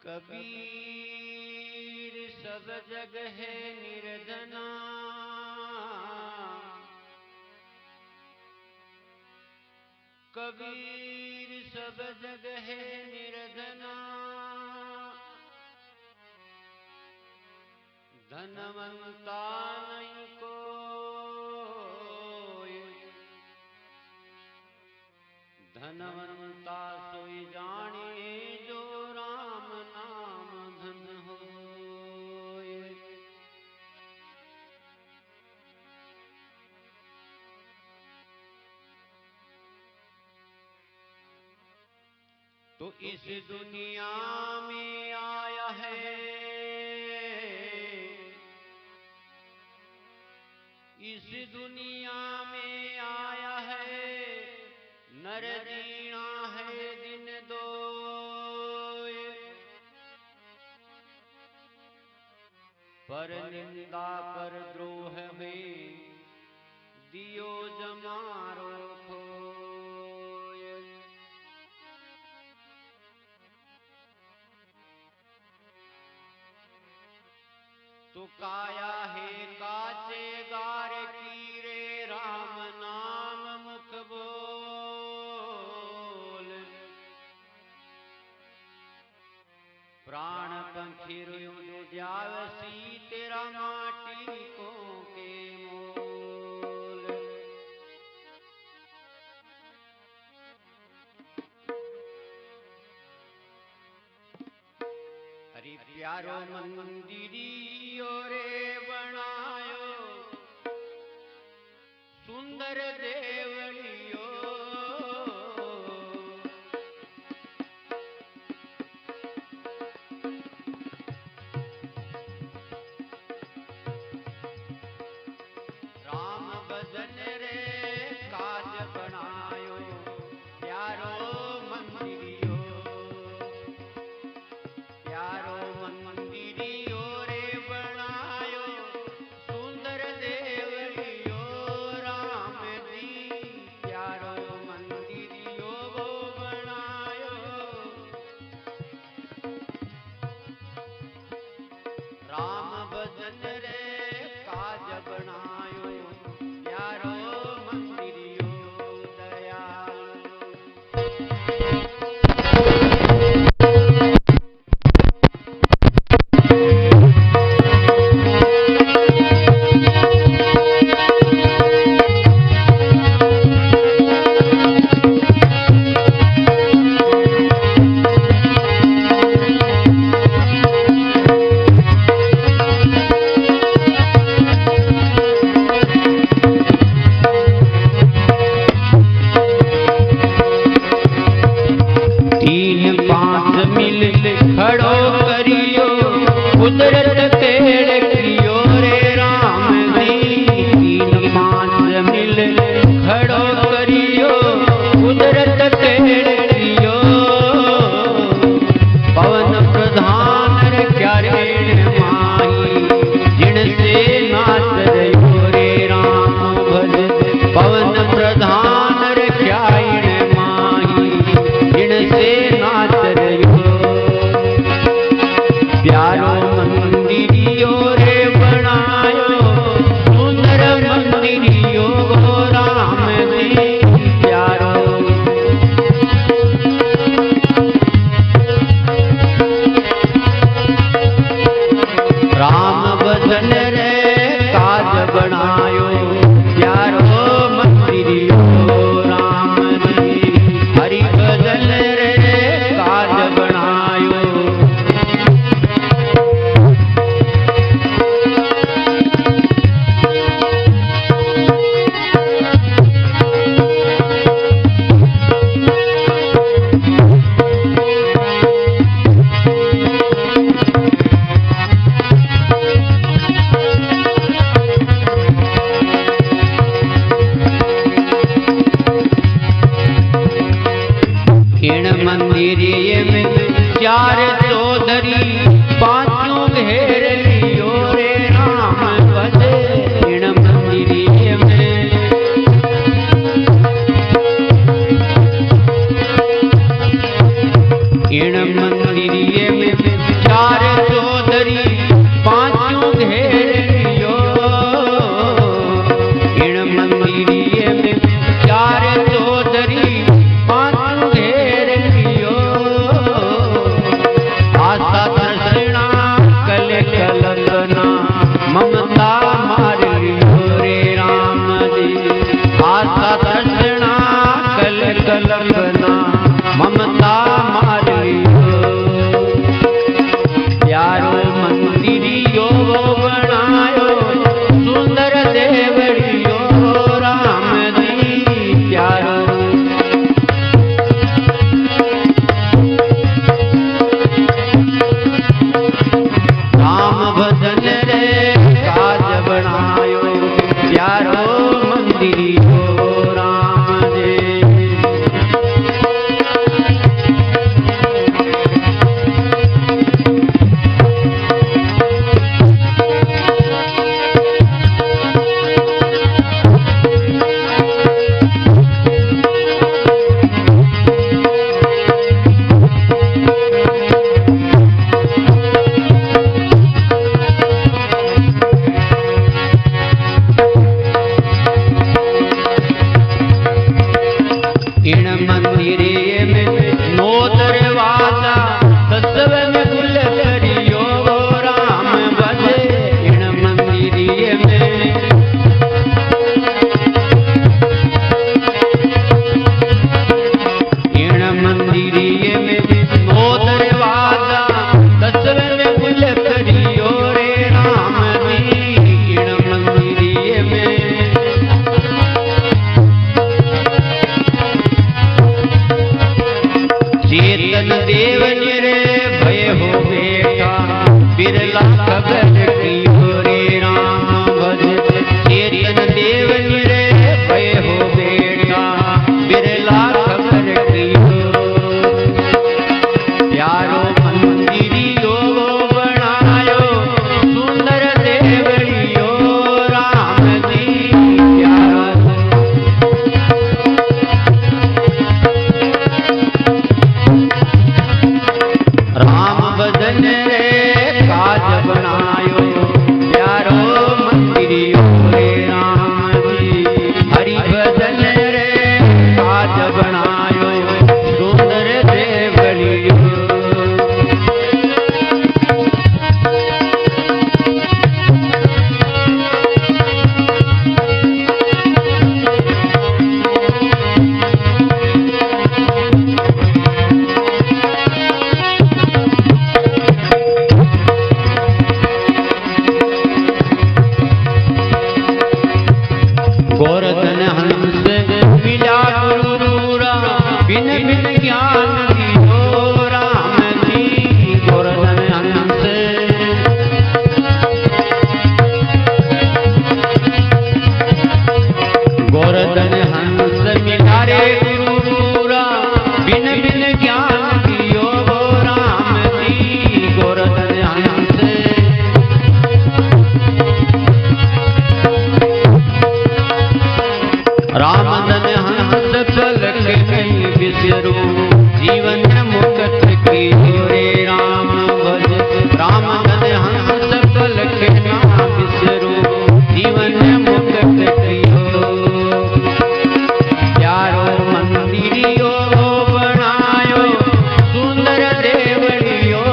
कबीर सब जग है निर्धना, कबीर सब जग है निर्धना। धनवंता नहीं कोई, धनवंता सोई जाने जो राम नाम धन होए। तो इस दुनिया में आया है, इस दुनिया में आया है, नर दीना है दिन दोए। पर निंदा पर द्रोह में दियो जमारो खोए। तो काया है काचे गार की रे, राम नाम मुख बोल। प्राण पंखी रोयो जावसी, तेरा माटी को के मोल। हरि प्यारो मंदिरियो रे बनायो, सुंदर देवलियो। राम भजन रे काज बनायो, प्यारो मंदिरियो, प्यारो मंदिरियो रे बनायो, सुंदर देवलियो। राम जी प्यारो मंदिरियो वो बनायो, राम भजन रे काज बनायो, प्यारो मंदिरियो दयाल। तीन पांच मिल खड़ो करियो, कुदरत तेड़ कियो रे राम जी। तीन पांच मिल खड़ो करियो, कुदरत तेड़ कियो। पवन प्रधान रे क्यारेण माही, जिन से नाच रयो रे राम भज। पवन प्रधान रे क्यारेण माही, जिन से नाच रयो। प्यारो मंदिरियो रे बनायो, सुंदर मंदिरियो राम जी प्यारो। राम भजन रे काज बनायो, प्यारो मंदिरियो राम जी। हरि भजन रे काज बनायो, इन मंदिरिये में चार चौधरी, पांचों घेर लियो रे राम भज। इन मंदिरिये में इन मंदिरिये में भजन रे काज बनायो प्यारो मंदिरियो रे राम जी हरि भजन रे काज बनायो सुंदर देवलियो गोवर्धन हंस मिला गुरुरा बिन बिन ज्ञान दियो राम जी गोवर्धन हंस गोवर्धन हंस मिला रे गुरुरा बिन बिन ज्ञान दियो राम जी गोवर्धन हंस रामधन हंस पलक नहीं बिसरू जीवन मुक्त की रे राम भज रामधन हंस पलक ना बिसरू जीवन मुक्त कियो प्यारो मंदिरियो बनायो सुंदर देवलियो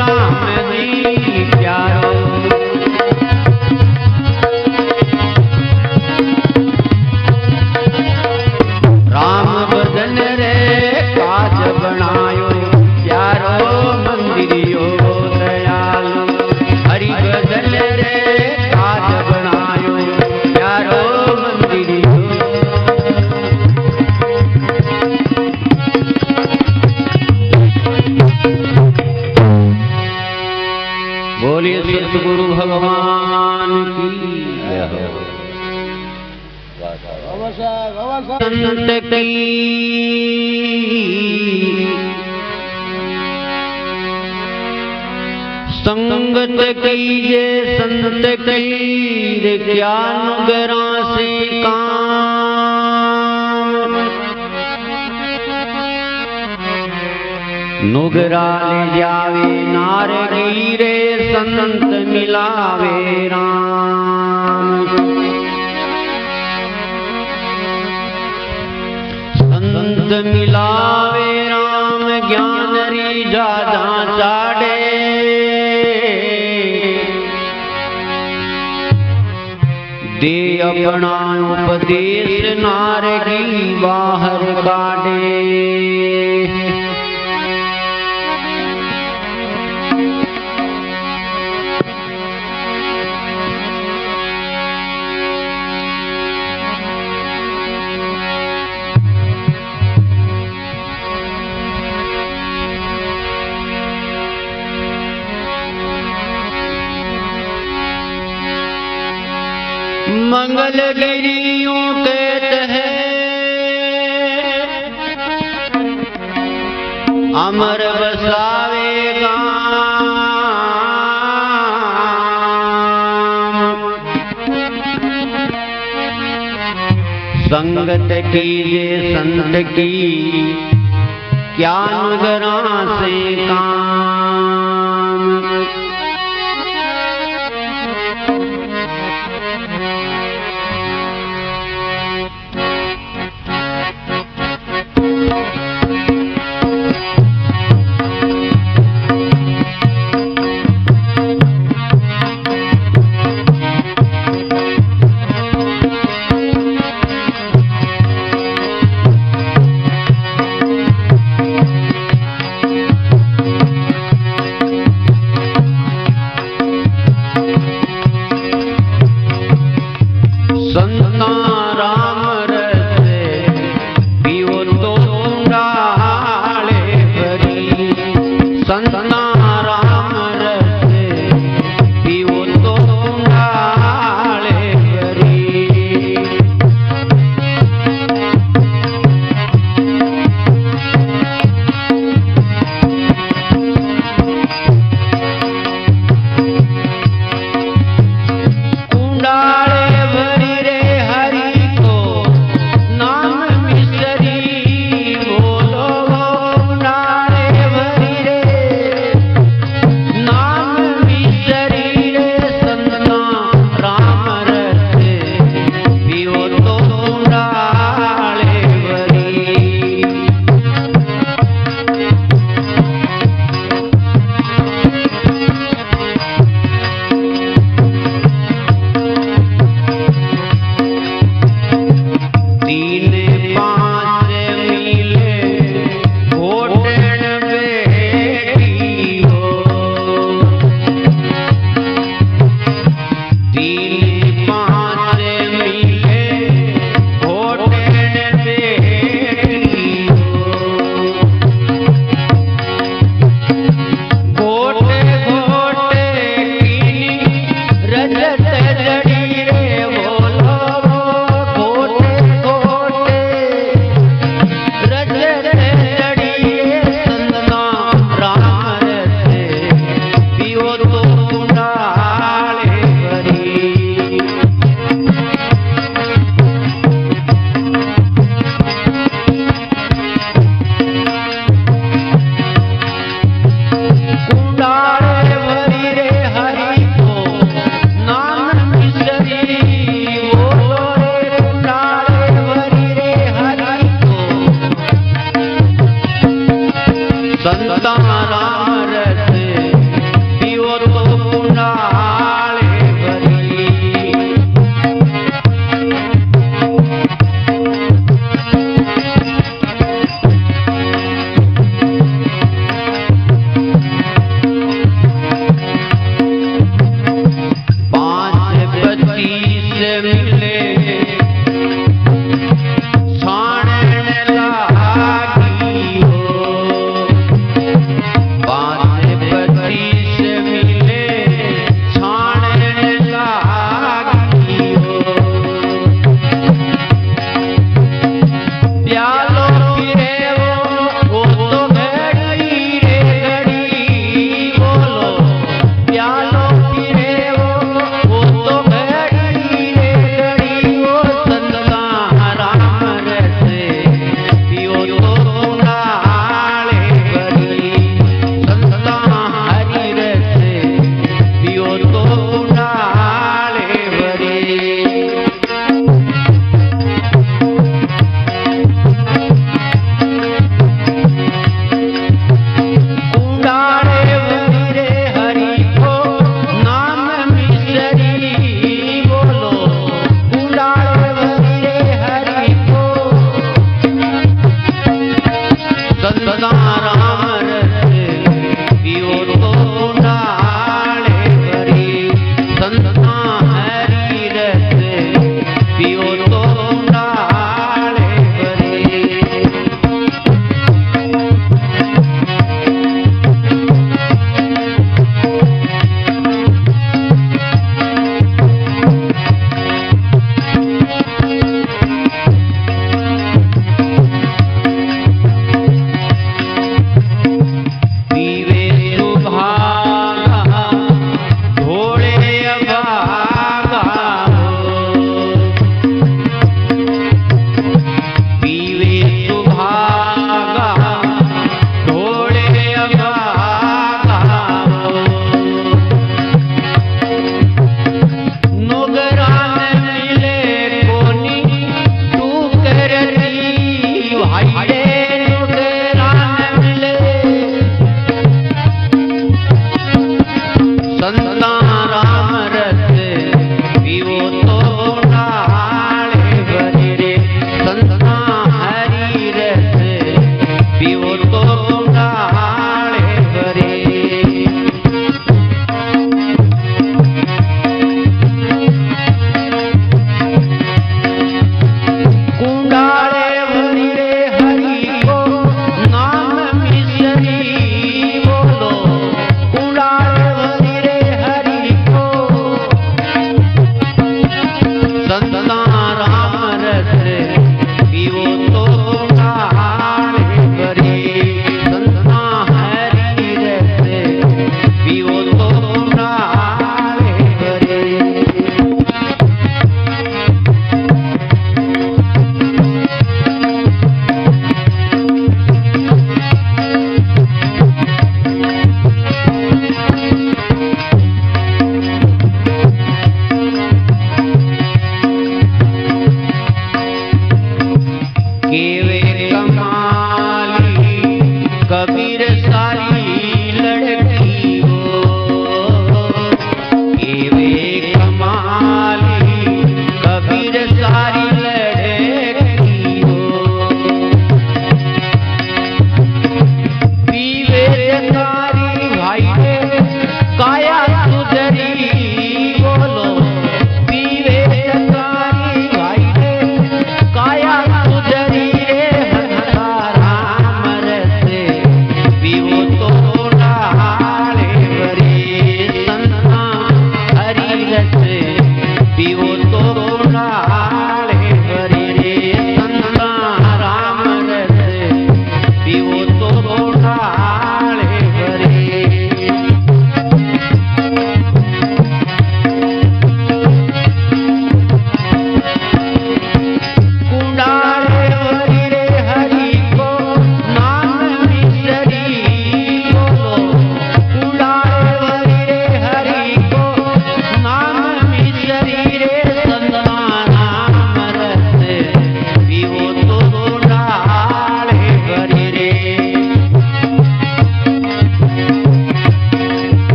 राम जी प्यारो राम भजन रे काज बनायो प्यारो मंदिरियो दयालु हरि भजन रे काज बनायो प्यारो मंदिरियो बोलिए सतगुरु भगवान की जय संत की संगत कीजे संत की क्या नुगरा से काम नुगरा ले जावे नारगी रे संत मिलावे राम संत मिलावे राम ज्ञान री जादा चाड़े दे अपना उपदेश नारगी बाहर काटे मंगल गिरियों के तहे अमर बसावेगा संगत कीजे संत की क्या नुगरा से काम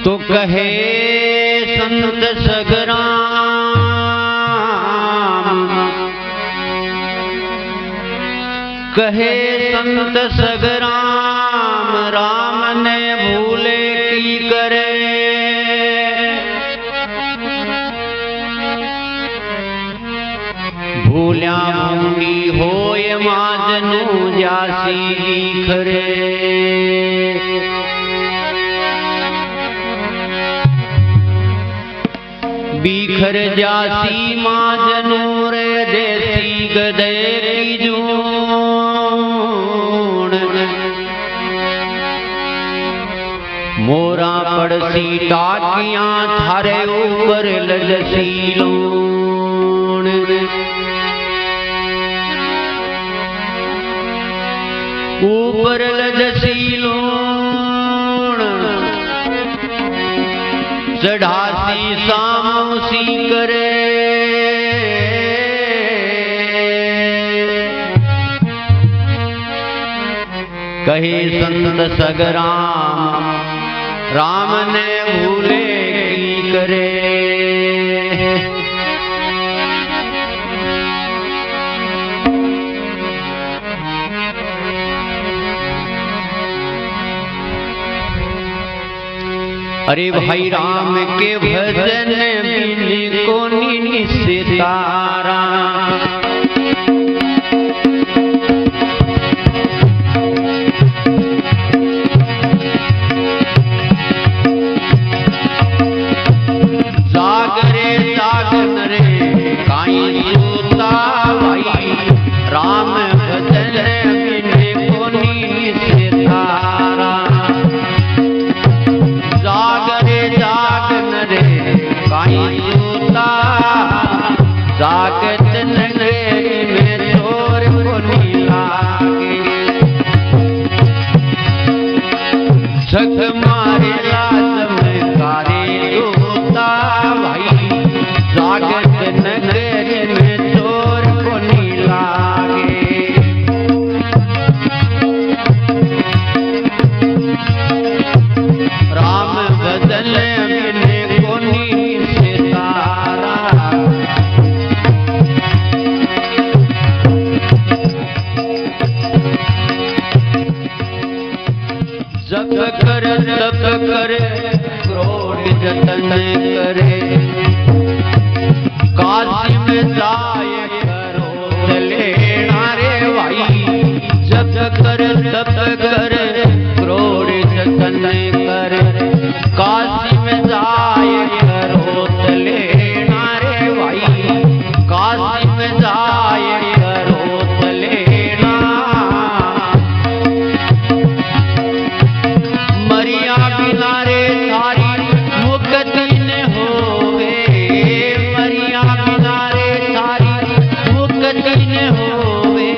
तो कहे संत सगराम, कहे संत सगराम, राम ने भूले की करे। भूल्या भूली होय माजनू जासी खरे। बीखर जासी माजनूर देसी गदे की जून। मोरा पड़सी टाकियां थारे ऊपर लजसी लूण। ऊपर लजसी लूण, चढ़ासी सामोसी करे। कहे संत सगराम, राम ने भूले की करे। अरे भाई राम के भजन बिन कोनी निस्तारा। जागरे जागन रे काई सूता भाई, राम भजन बिन कोनी निस्तारा। जागरे जागन रे काई सूता, जागत नगरी में चोर को लागे। झक मारे लाज में कारे जोता भाई, जागत नगरी में चोर को लागे। राम बदल बिन कोनी सितारा। जप कर तप कर क्रोध जतन करे। काशी में जाय करो लेना रे भाई। जप कर तप कर क्रोध जतन करे। काशी में जाय करो लेना रे भाई। काशी में जाय करो लेना। मरिया बिना रे थारी मुक्ति न होवे। मरिया बिना रे थारी मुक्ति न होवे।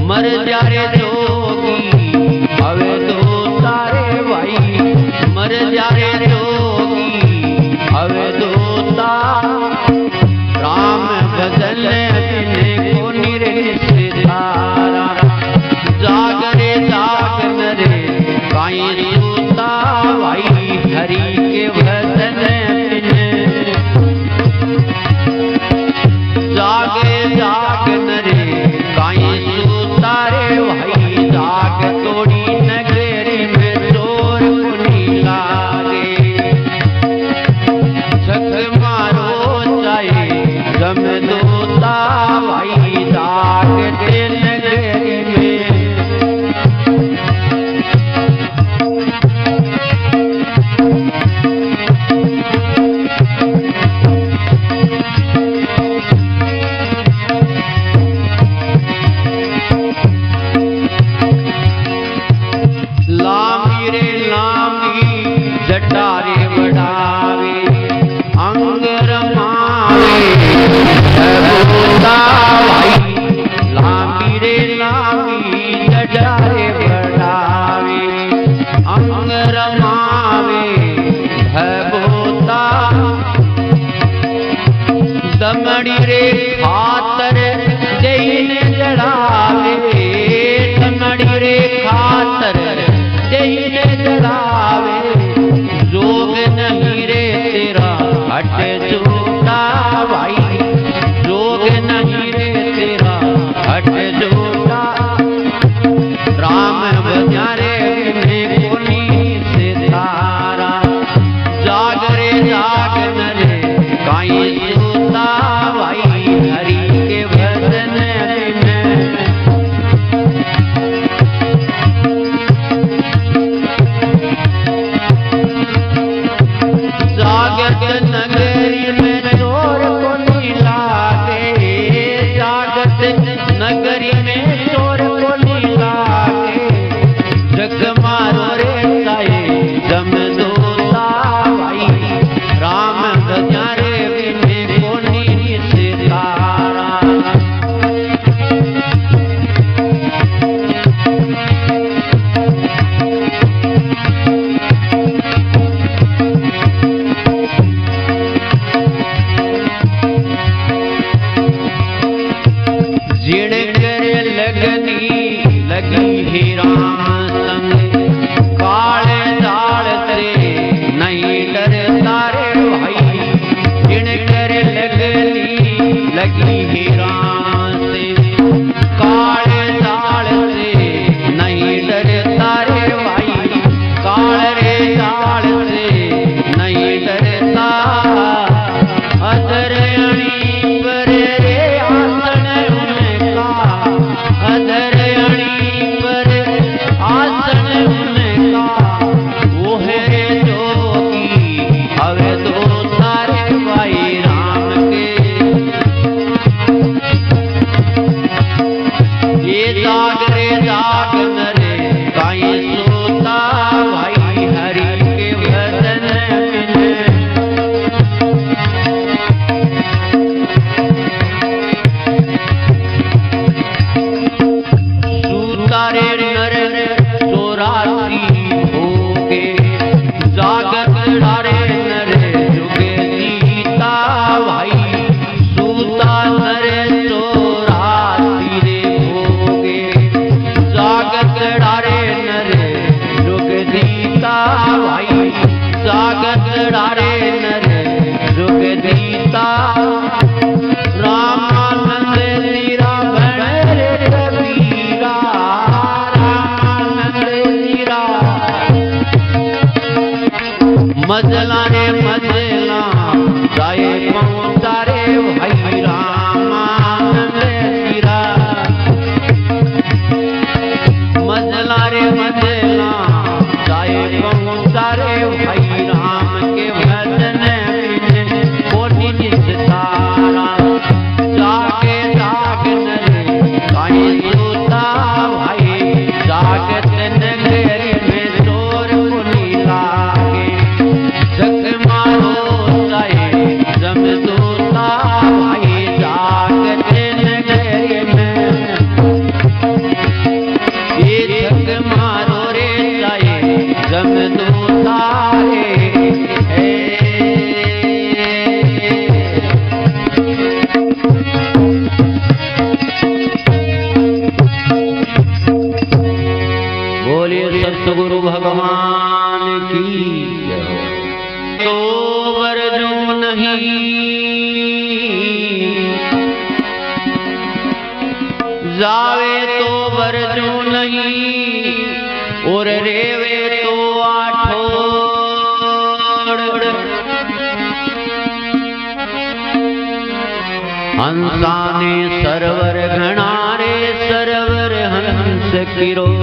मर जा रे जोगी हवे दो तारे भाई। मर जा रे जोगी हवे दो तार। राम बदल बिन कोनी रे निस्तारा। जागरे जागन रे काई सूता भाई, हरि के भजन बिन। जागे जागन रे रे खातर देने जड़ावे, टंगड़ी रे खातर देने जड़ावे, जोग नहीं रे तेरा हट जोटा भाई, जोग नहीं रे तेरा हट जोटा, राम बजारे बिने कोनी से तारा, जाग रे जाग नरे काई सोता भाई, हरि के भजन बिन। जागत नगरी में चोर को नहीं लागे, जागत नगरी में चोर को नहीं लागे, जग मारो रे ताए जम दोता भाई, राम बजारे बिने कोनी से तारा। जिण कर लगनी लगी ही राम संग, काले दाल ते नहीं डरता रे भाई, जिण कर लगनी लगी ही राम से, काले दाल ते नहीं डरता रे भाई, काल रे दाल ते नहीं डरता, अधरणी पर रे आसन उनका, अधरणी पर आसन उनका, वो है रे जोगी हवे दो तारे भाई राम के, ये दाग रे दाग नरे काई सोता भाई, हरि के भजन बिन। सूतारे नर 84 होगे, जागत डारे नर जुगे जीता भाई, सूता नर 84 रे होगे, जागत डारे नर जुग जीता भाई, जागत डारे नर जुग जीता, रामानंद तेरा बन रे कबीरा, रामानंद तेरा मजला रे मजला जाए पहुंचा रे भाई, रामानंद तेरा मजला रे मजला जाए पहुंचा रे भाई, राम के भजन बिन कोटि निस्तारा, जागे जाग नरे काई सोता भाई, जागत नगरी में चोर को नहीं लागे, जग मारो जाए जम दोता भाई, जागत नगरी में, ये जग मारो रे जाए जम दोता रे। बोलिए सतगुरु भगवान की जय। तो वर्जो नहीं जावे तो वर्जो नहीं, और रेवे तो आठोड़, हंसाने सरवर घना रे सरवर हंस किरोड़,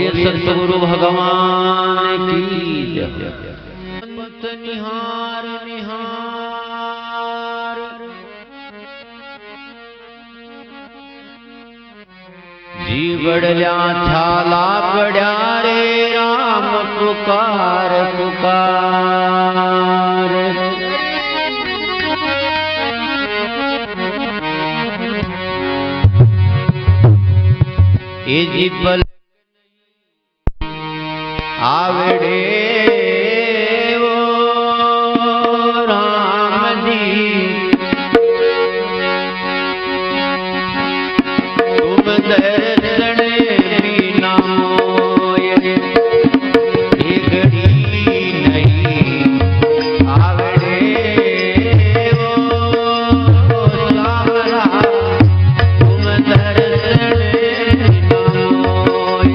बोलिए सतगुरु भगवान की जय। पंत निहार निहार जीवड़ल्या छाला पड्या रे राम पुकार पुकार। ए जी पल आवड़े ओ राम जी तुम दर्शन बिना मोय एक घड़ी नहीं आवड़े ओ सावरा तुम दर्शन बिना मोय।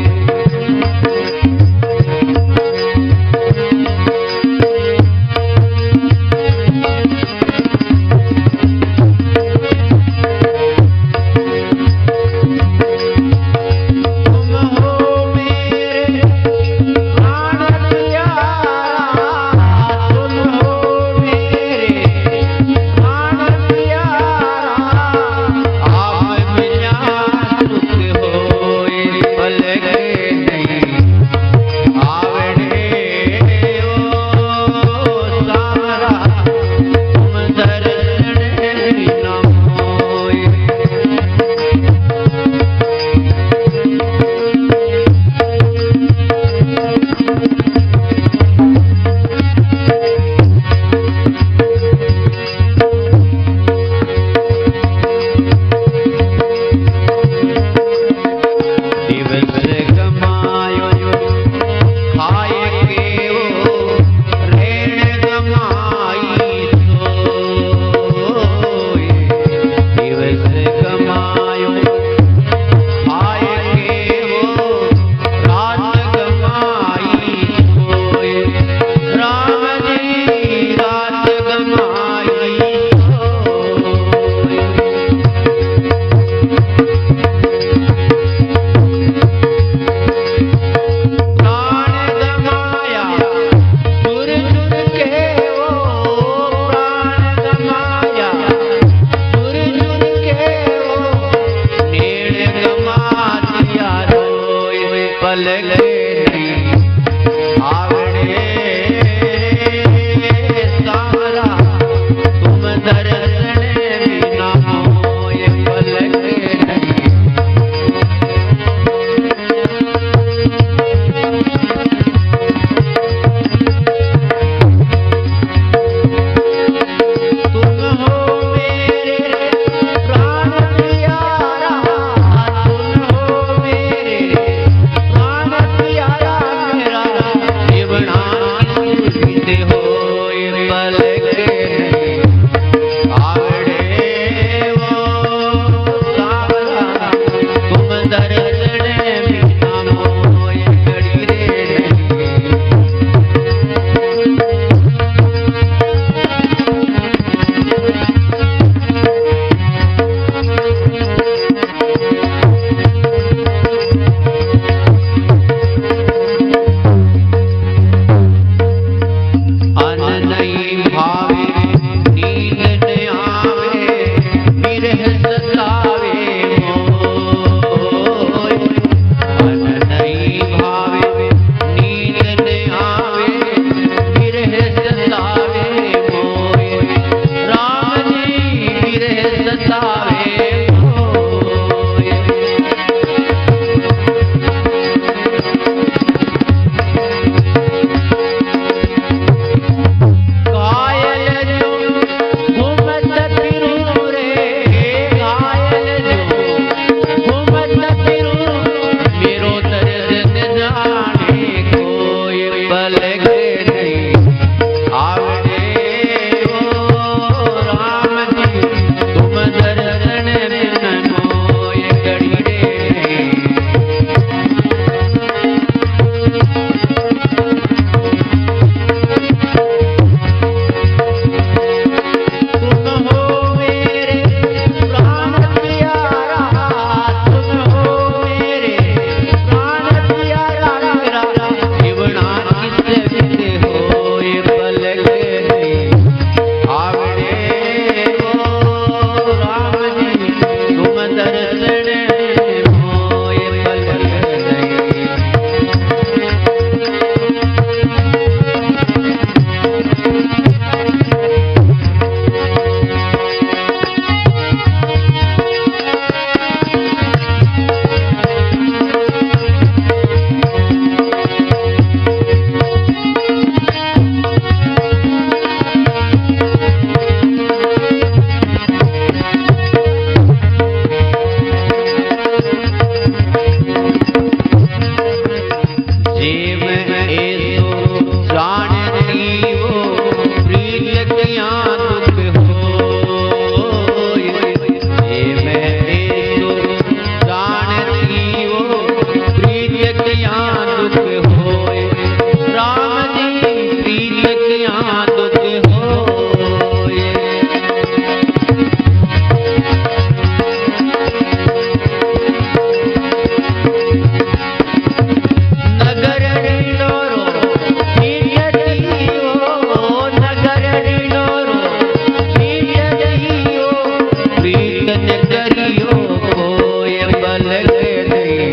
कीर्तन करियो कोई बल के नहीं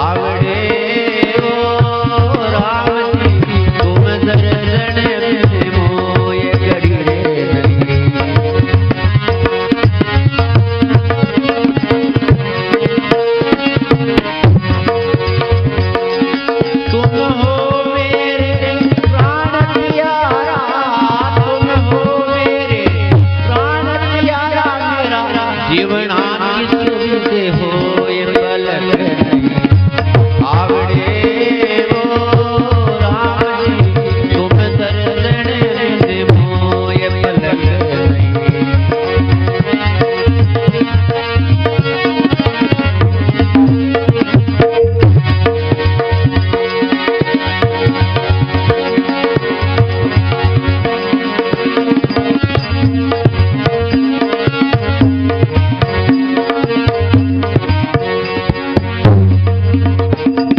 आवड़े ओ राम जी तुम दर्शन मोय घड़ी तुम हो मेरे प्राण प्यारा तुम हो मेरे प्राण प्यारा मेरा जीवना किसे होय बलक नहीं आवड़े ओ राम जी तुम दर्शन मोय बलक नहीं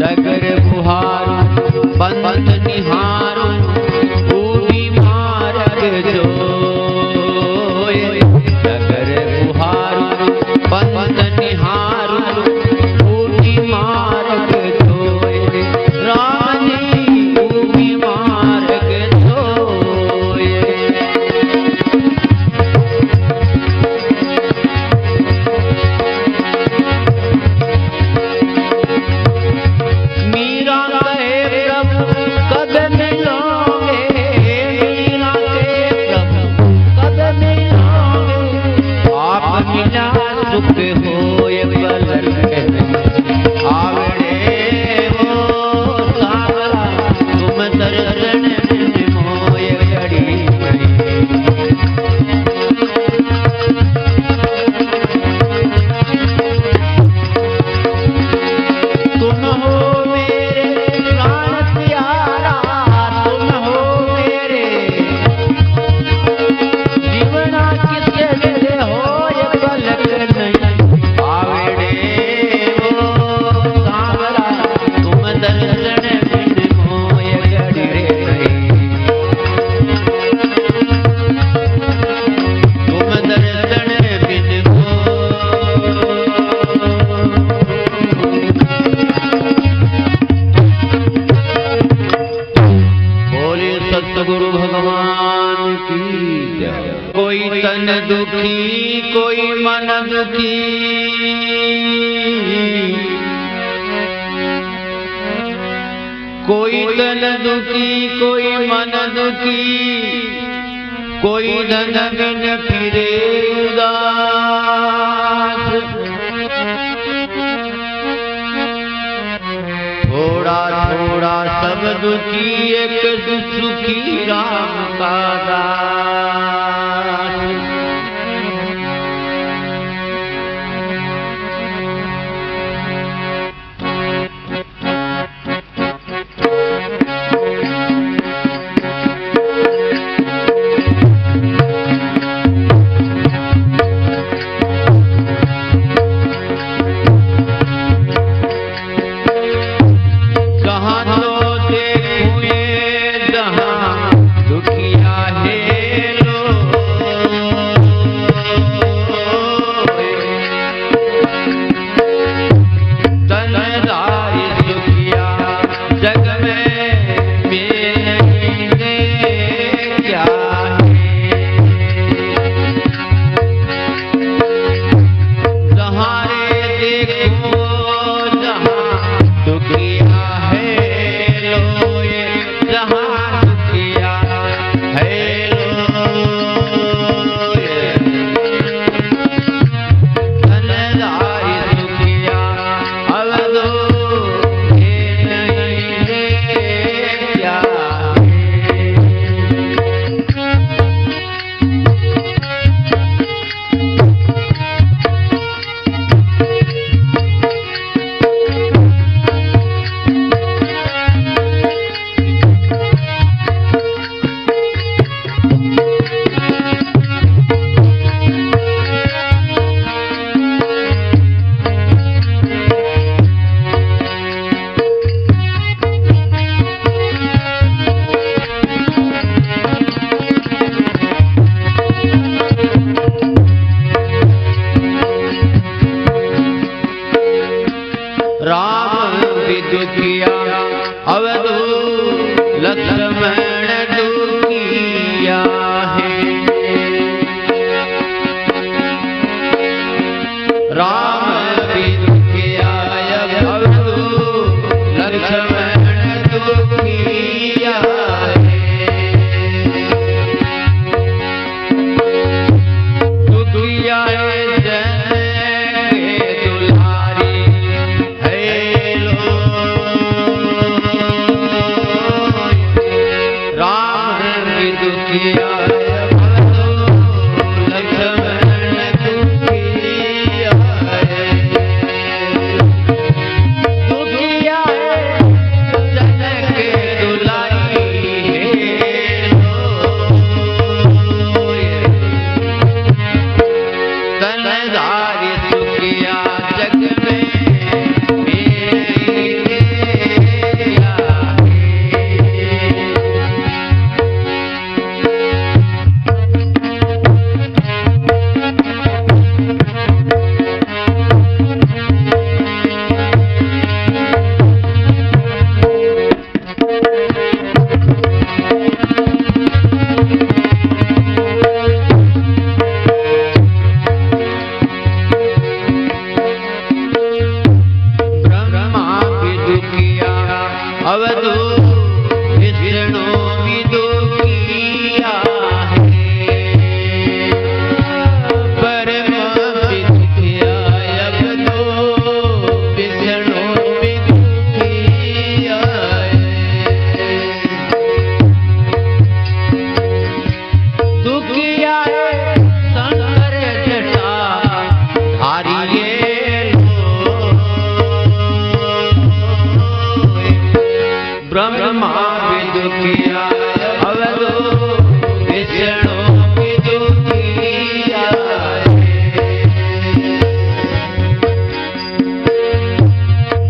डगर बुहारू बंद निहारू ऊबी मार्ग जोय डगर बुहारू बंद निहारू ऊबी मार्ग जोय राम जी ऊबी मार्ग जोय मीरा कहे प्रभु कद मिलोगे मीरा कहे प्रभु कद मिलोगे आप मिला सुख होय बलक नहीं आवड़े ओ सावरा तुम दर्शन मोय घड़ी तुम हो मेरे प्राण प्यारा तुम हो मेरे जीवना किसे होय बलक नहीं आवड़े ओ सावरा तुम दर्शन मोय घड़ी तुम दर्शन बिन बोले सतगुरु भगवान की जय। कोई तन दुखी कोई मन दुखी कोई तन दुखी कोई मन दुखी कोई धन बिन फिरे उदास थोड़ा थोड़ा सब दुखी एक सुखी राम का दास कहाँ तो देखूं ये जहाँ दुखिया है राम भी दुखिया अवधू लक्ष्मण दुखिया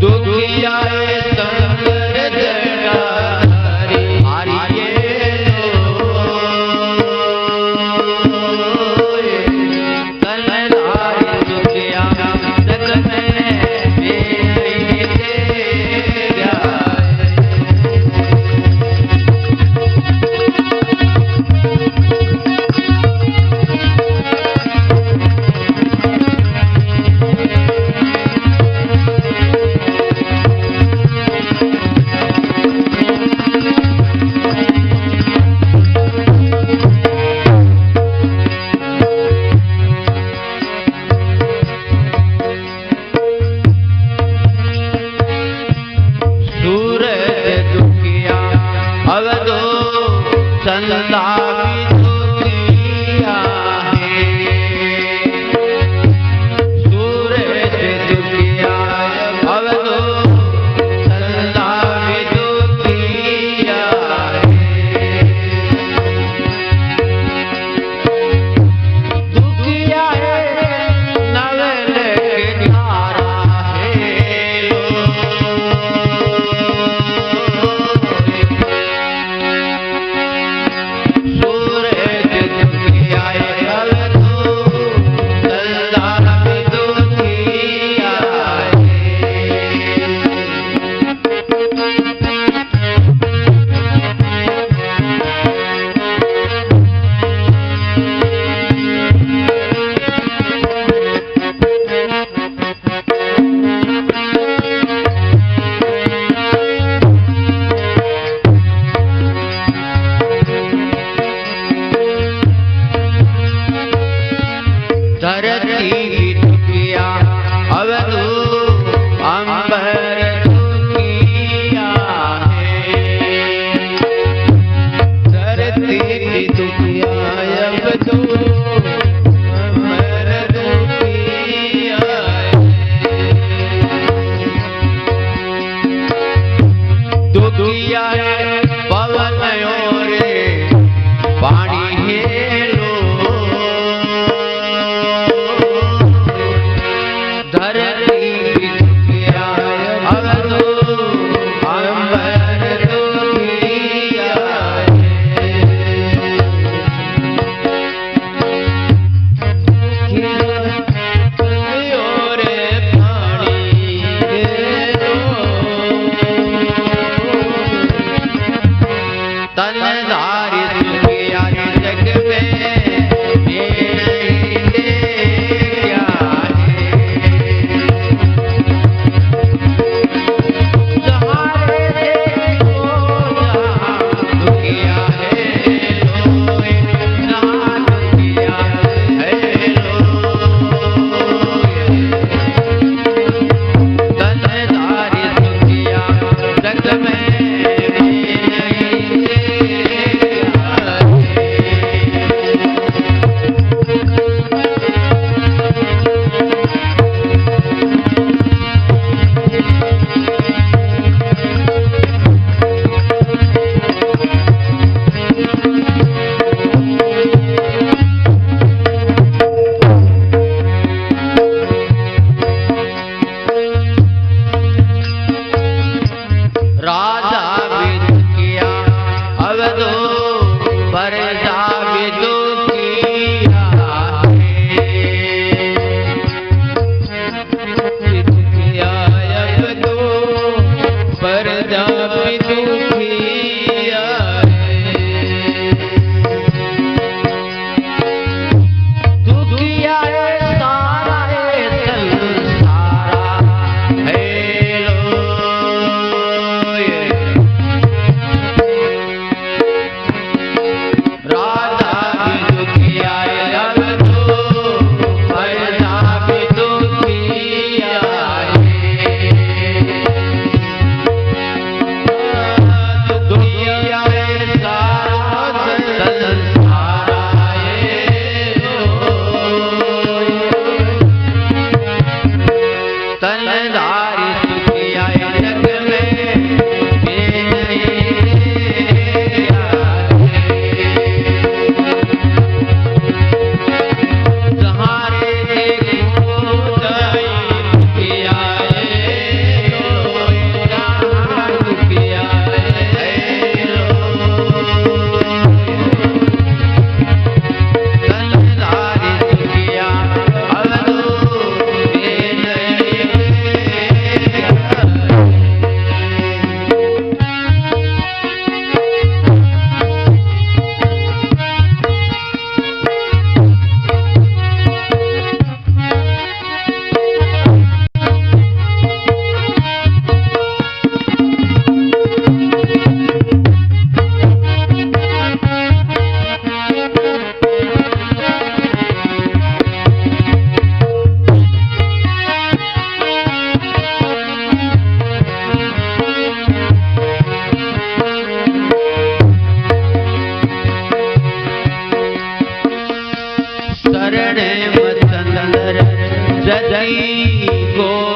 दुखिया जति गो